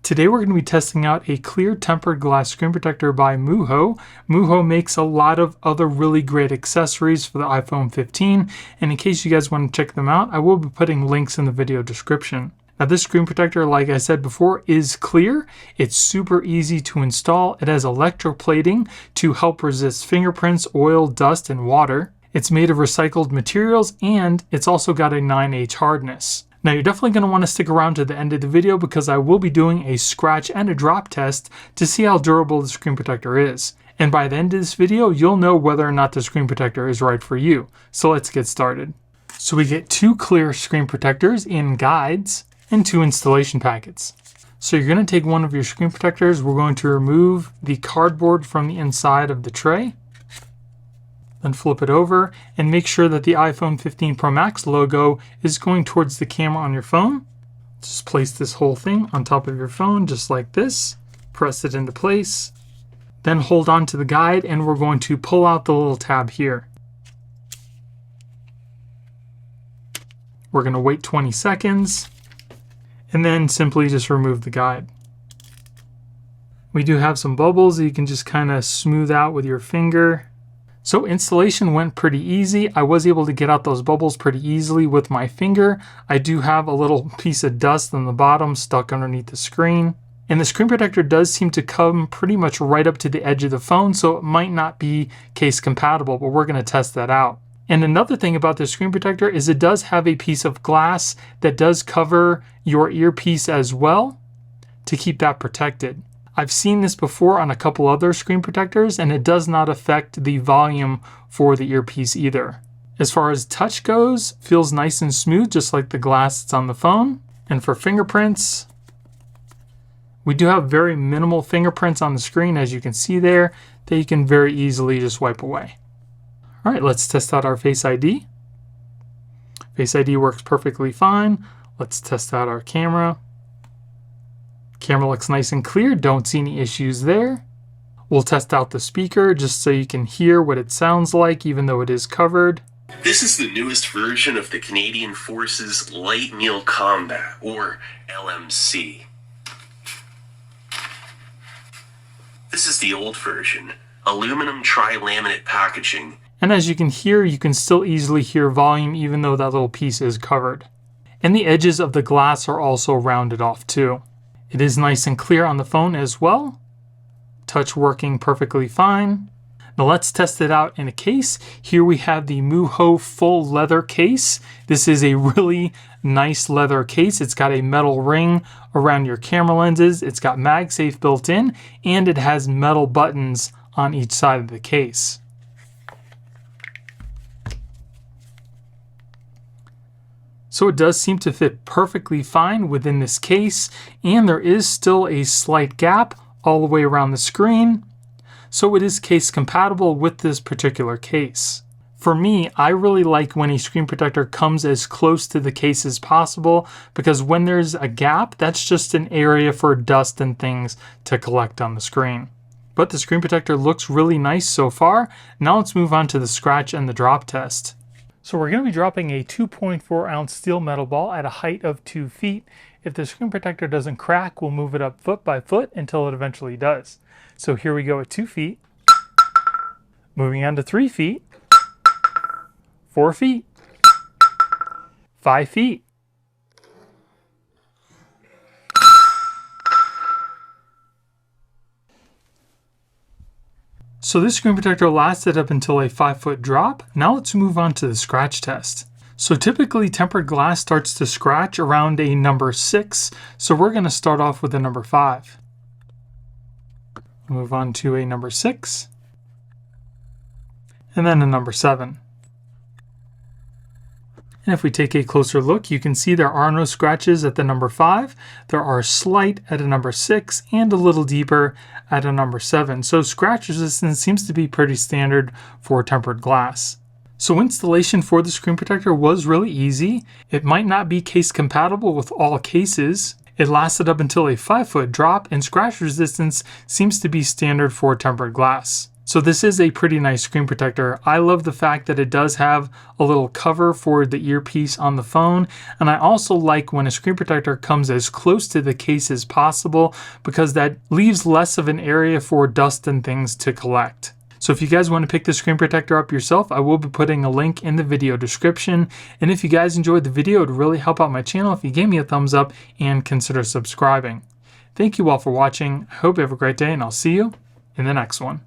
Today we're going to be testing out a clear tempered glass screen protector by Mujjo. Mujjo makes a lot of other really great accessories for the iPhone 15, and in case you guys want to check them out, I will be putting links in the video description. Now this screen protector, like I said before, is clear. It's super easy to install. It has electroplating to help resist fingerprints, oil, dust, and water. It's made of recycled materials, and it's also got a 9H hardness. Now you're definitely going to want to stick around to the end of the video because I will be doing a scratch and a drop test to see how durable the screen protector is. And by the end of this video, you'll know whether or not the screen protector is right for you. So let's get started. So we get 2 clear screen protectors in guides and 2 installation packets. So you're going to take one of your screen protectors. We're going to remove the cardboard from the inside of the tray. Then flip it over and make sure that the iPhone 15 Pro Max logo is going towards the camera on your phone. Just place this whole thing on top of your phone just like this. Press it into place. Then hold on to the guide and we're going to pull out the little tab here. We're going to wait 20 seconds and then simply just remove the guide. We do have some bubbles that you can just kind of smooth out with your finger. So installation went pretty easy. I was able to get out those bubbles pretty easily with my finger. I do have a little piece of dust on the bottom stuck underneath the screen. And the screen protector does seem to come pretty much right up to the edge of the phone, so it might not be case compatible, but we're going to test that out. And another thing about the screen protector is it does have a piece of glass that does cover your earpiece as well to keep that protected. I've seen this before on a couple other screen protectors, and it does not affect the volume for the earpiece either. As far as touch goes, feels nice and smooth, just like the glass that's on the phone. And for fingerprints, we do have very minimal fingerprints on the screen, as you can see there, that you can very easily just wipe away. All right, let's test out our Face ID. Face ID works perfectly fine. Let's test out our camera. Camera looks nice and clear, don't see any issues there. We'll test out the speaker just so you can hear what it sounds like even though it is covered. This is the newest version of the Canadian Forces Light Meal Combat, or LMC. This is the old version, aluminum tri-laminate packaging. And as you can hear, you can still easily hear volume even though that little piece is covered. And the edges of the glass are also rounded off too. It is nice and clear on the phone as well. Touch working perfectly fine. Now let's test it out in a case. Here we have the Mujjo full leather case. This is a really nice leather case. It's got a metal ring around your camera lenses. It's got MagSafe built in, and it has metal buttons on each side of the case. So it does seem to fit perfectly fine within this case, and there is still a slight gap all the way around the screen, so it is case compatible with this particular case. For me, I really like when a screen protector comes as close to the case as possible, because when there's a gap, that's just an area for dust and things to collect on the screen. But the screen protector looks really nice so far. Now let's move on to the scratch and the drop test. So we're going to be dropping a 2.4 ounce steel metal ball at a height of 2 feet. If the screen protector doesn't crack, we'll move it up foot by foot until it eventually does. So here we go at 2 feet, moving on to 3 feet, 4 feet, 5 feet. So this screen protector lasted up until a 5-foot drop. Now let's move on to the scratch test. So typically tempered glass starts to scratch around a number 6. So we're going to start off with a number 5. Move on to a number 6. And then a number 7. And if we take a closer look, you can see there are no scratches at the number 5. There are slight at a number 6 and a little deeper at a number 7. So scratch resistance seems to be pretty standard for tempered glass. So installation for the screen protector was really easy. It might not be case compatible with all cases. It lasted up until a 5-foot drop, and scratch resistance seems to be standard for tempered glass. So this is a pretty nice screen protector. I love the fact that it does have a little cover for the earpiece on the phone. And I also like when a screen protector comes as close to the case as possible, because that leaves less of an area for dust and things to collect. So if you guys want to pick the screen protector up yourself, I will be putting a link in the video description. And if you guys enjoyed the video, it would really help out my channel if you gave me a thumbs up and consider subscribing. Thank you all for watching. I hope you have a great day, and I'll see you in the next one.